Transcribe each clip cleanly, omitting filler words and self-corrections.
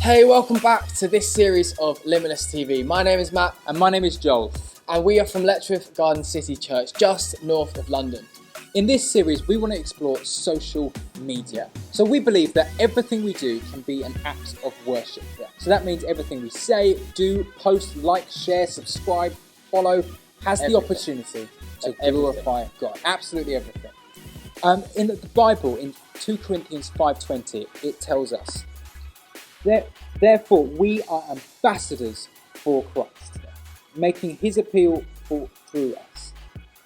Hey, welcome back to this series of Limitless TV. My name is Matt. And my name is Joel. And we are from Letchworth Garden City Church, just north of London. In this series, we want to explore social media. So we believe that everything we do can be an act of worship. So that means everything we say, do, post, like, share, subscribe, follow, has the opportunity to glorify God. Absolutely everything. In the Bible, in 2 Corinthians 5:20, it tells us, Therefore, we are ambassadors for Christ, making his appeal through us.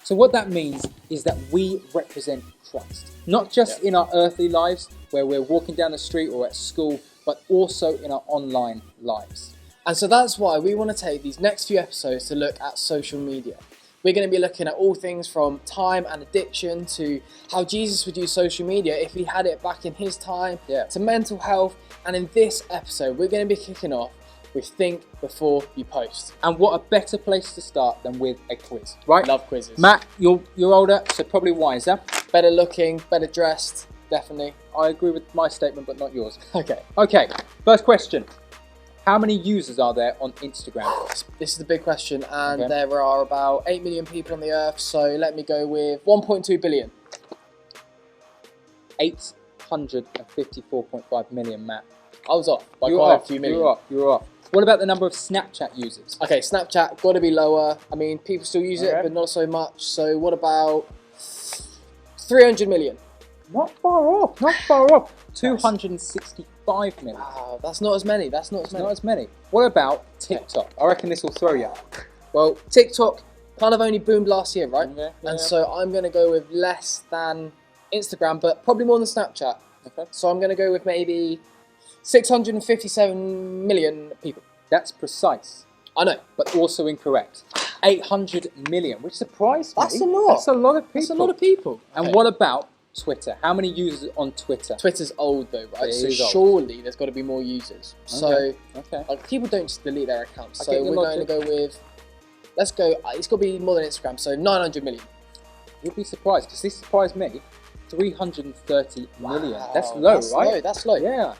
So what that means is that we represent Christ, not just in our earthly lives, where we're walking down the street or at school, but also in our online lives. And so that's why we want to take these next few episodes to look at social media. We're going to be looking at all things from time and addiction to how Jesus would use social media if he had it back in his time, to mental health. And in this episode, we're going to be kicking off with Think Before You Post. And what a better place to start than with a quiz, right? Love quizzes. Matt, you're older, so probably wiser. Better looking, better dressed, definitely. I agree with my statement, but not yours. Okay, first question. How many users are there on Instagram? This is the big question, and there are about 8 million people on the earth, so let me go with 1.2 billion. 854.5 million, Matt. I was off by quite a few million. You were off. What about the number of Snapchat users? Okay, Snapchat, got to be lower. I mean, people still use it, but not so much. So what about 300 million? Not far off. 265 million. Wow, that's not as many. Not as many. What about TikTok? I reckon this will throw you. Well, TikTok kind of only boomed last year, right? Yeah. And so I'm going to go with less than Instagram, but probably more than Snapchat. Okay. So I'm going to go with maybe 657 million people. That's precise. I know. But also incorrect. 800 million, which surprised me. That's a lot. That's a lot of people. Okay. And what about Twitter? How many users on Twitter? Twitter's old though, right? So old. Surely there's got to be more users. So like, people don't just delete their accounts. So we're going to go with, it's got to be more than Instagram. So 900 million. You'll be surprised, because this surprised me. 330 million. That's low, that's right? That's low. Yeah.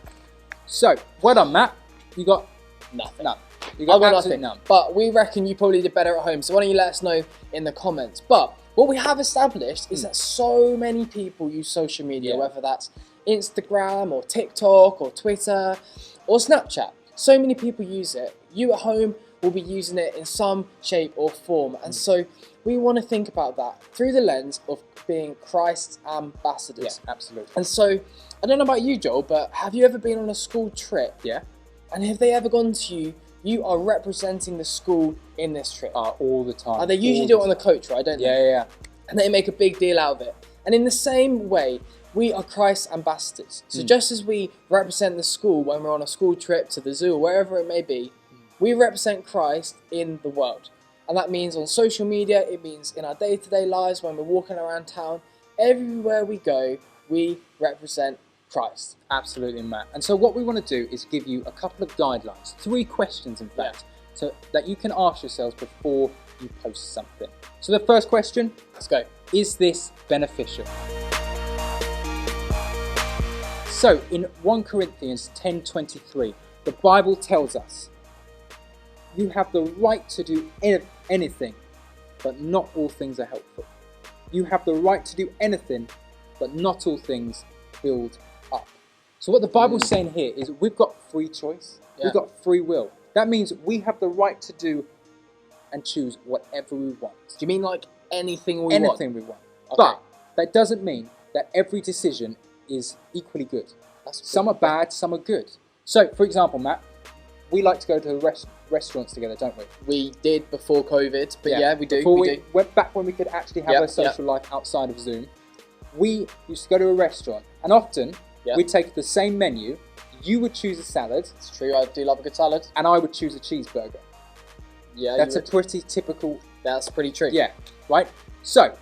So, well done, Matt. You got nothing. None. You I've got absolutely nothing. none. But we reckon you probably did better at home. So why don't you let us know in the comments. But what we have established is that so many people use social media, whether that's Instagram or TikTok or Twitter or Snapchat. So many people use it. You at home will be using it in some shape or form. And so we want to think about that through the lens of being Christ's ambassadors. Yeah, absolutely. And so, I don't know about you, Joel, but have you ever been on a school trip? Yeah. And have they ever gone to you? You are representing the school in this trip. All the time. They usually do it on the coach, right? Don't they? Yeah. And they make a big deal out of it. And in the same way, we are Christ's ambassadors. So just as we represent the school when we're on a school trip to the zoo or wherever it may be, we represent Christ in the world. And that means on social media, it means in our day-to-day lives when we're walking around town. Everywhere we go, we represent Christ. Absolutely, Matt. And so what we want to do is give you a couple of guidelines, 3 questions in fact, so that you can ask yourselves before you post something. So the first question, Let's go. is this beneficial? So in 1 Corinthians 10:23, the Bible tells us, you have the right to do anything, but not all things are helpful. You have the right to do anything, but not all things build up. So what the Bible's saying here is we've got free choice. We've got free will. That means we have the right to do and choose whatever we want. Do you mean like anything we want? Anything we want. Okay. But that doesn't mean that every decision is equally good. Some are bad, some are good. So, for example, Matt, we like to go to restaurants together, don't we? We did before COVID, but we do. Before we went back when we could actually have a social life outside of Zoom, we used to go to a restaurant, and often we'd take the same menu. You would choose a salad. It's true, I do love a good salad. And I would choose a cheeseburger. Yeah, that's a pretty typical. That's pretty true. Yeah, right? So,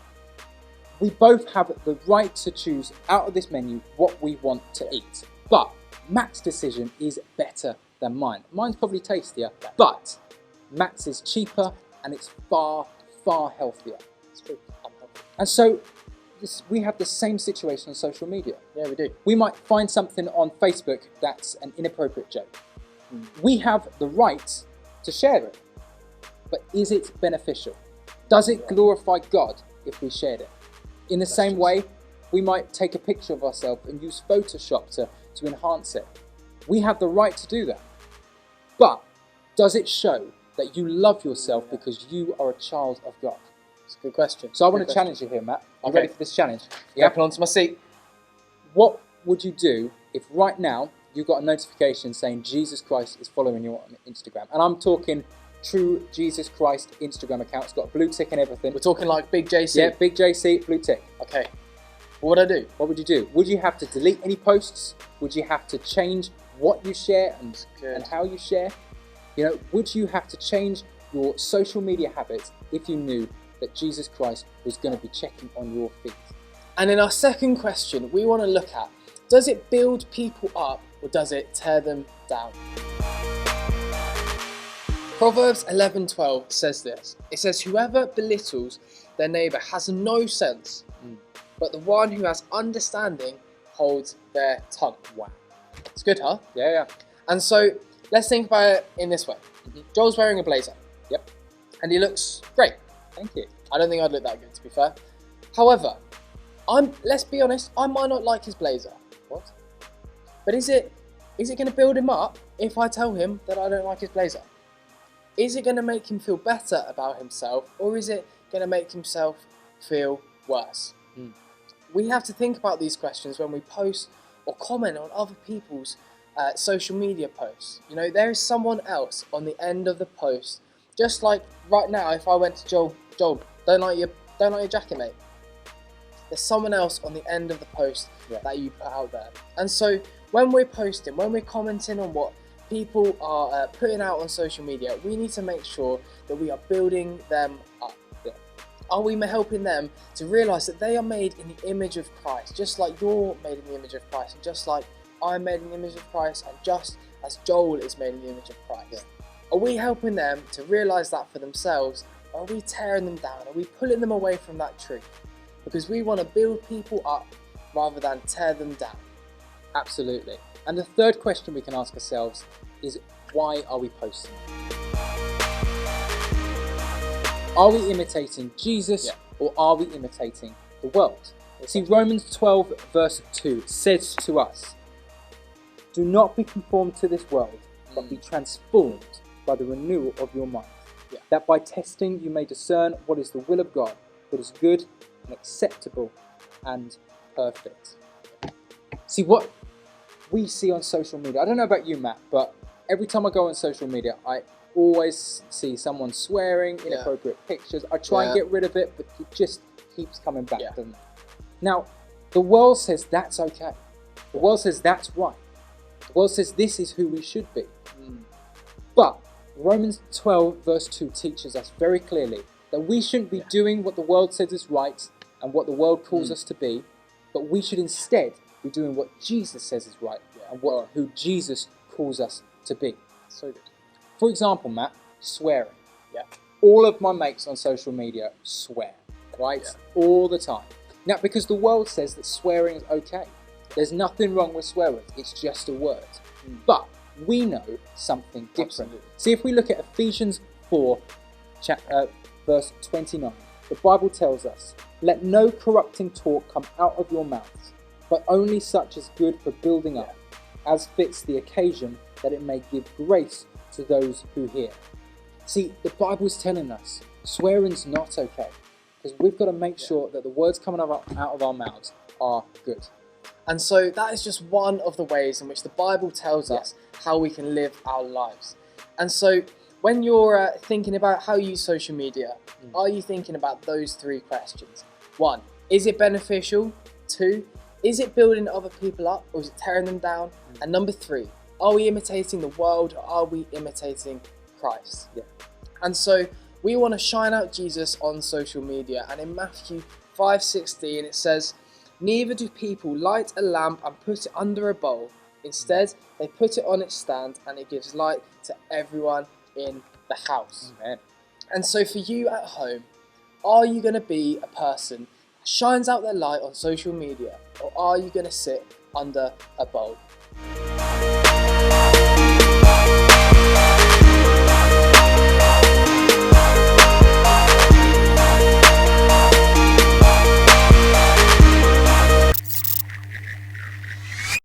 we both have the right to choose out of this menu what we want to eat. But Matt's decision is better than mine. Mine's probably tastier, but Matt's is cheaper and it's far, far healthier. It's true. And so we have the same situation on social media. Yeah, we do. We might find something on Facebook that's an inappropriate joke. We have the right to share it. But is it beneficial? Does it glorify God if we shared it? In the same way, we might take a picture of ourselves and use Photoshop to enhance it. We have the right to do that. But does it show that you love yourself because you are a child of God? It's a good question. So I want to challenge you here, Matt. Are you ready for this challenge? Yeah. Put onto my seat. What would you do if right now you got a notification saying Jesus Christ is following you on Instagram? And I'm talking true Jesus Christ Instagram account. It's got a blue tick and everything. We're talking like Big JC? Yeah, Big JC, blue tick. Okay. What would I do? What would you do? Would you have to delete any posts? Would you have to change what you share and how you share? You know, would you have to change your social media habits if you knew that Jesus Christ was going to be checking on your feed? And in our second question, we want to look at, does it build people up or does it tear them down? Proverbs 11:12 says this. It says, whoever belittles their neighbour has no sense, but the one who has understanding holds their tongue. Wow. It's good, huh? Yeah. And so let's think about it in this way. Joel's wearing a blazer. Yep. And he looks great. Thank you. I don't think I'd look that good, to be fair. However, let's be honest, I might not like his blazer. What? But is it going to build him up if I tell him that I don't like his blazer? Is it going to make him feel better about himself, or is it going to make himself feel worse? We have to think about these questions when we post or comment on other people's social media posts. You know, there is someone else on the end of the post. Just like right now, if I went to Joel, don't like your jacket, mate. There's someone else on the end of the post that you put out there. And so when we're posting, when we're commenting on what people are putting out on social media, we need to make sure that we are building them up. Are we helping them to realise that they are made in the image of Christ, just like you're made in the image of Christ, and just like I'm made in the image of Christ, and just as Joel is made in the image of Christ? Are we helping them to realise that for themselves, or are we tearing them down? Are we pulling them away from that truth? Because we want to build people up rather than tear them down. Absolutely. And the third question we can ask ourselves is, why are we posting? Are we imitating Jesus or are we imitating the world? See, Romans 12 verse 2 says to us, do not be conformed to this world, but be transformed by the renewal of your mind, that by testing you may discern what is the will of God, what is good and acceptable and perfect. See, what we see on social media, I don't know about you, Matt, but every time I go on social media, I always see someone swearing, inappropriate pictures. I try and get rid of it, but it just keeps coming back, doesn't it? Now, the world says that's okay. The world says that's right. The world says this is who we should be. But Romans 12 verse 2 teaches us very clearly that we shouldn't be doing what the world says is right and what the world calls us to be, but we should instead be doing what Jesus says is right and who Jesus calls us to be. So good. For example, Matt, swearing. All of my mates on social media swear, right? All the time. Now, because the world says that swearing is okay. There's nothing wrong with swear words. It's just a word. But we know something different. Absolutely. See, if we look at Ephesians 4, verse 29, the Bible tells us, let no corrupting talk come out of your mouths, but only such as good for building up, as fits the occasion, that it may give grace to those who hear. See, the Bible's telling us swearing's not okay, because we've got to make sure that the words coming out of our mouths are good. And so that is just one of the ways in which the Bible tells us how we can live our lives. And so when you're thinking about how you use social media, are you thinking about those three questions? 1, is it beneficial? 2, is it building other people up or is it tearing them down? And number 3, are we imitating the world or are we imitating Christ? And so we want to shine out Jesus on social media. And in Matthew 5:16 it says, neither do people light a lamp and put it under a bowl. Instead, they put it on its stand and it gives light to everyone in the house. Amen. And so for you at home, are you going to be a person that shines out their light on social media, or are you going to sit under a bowl?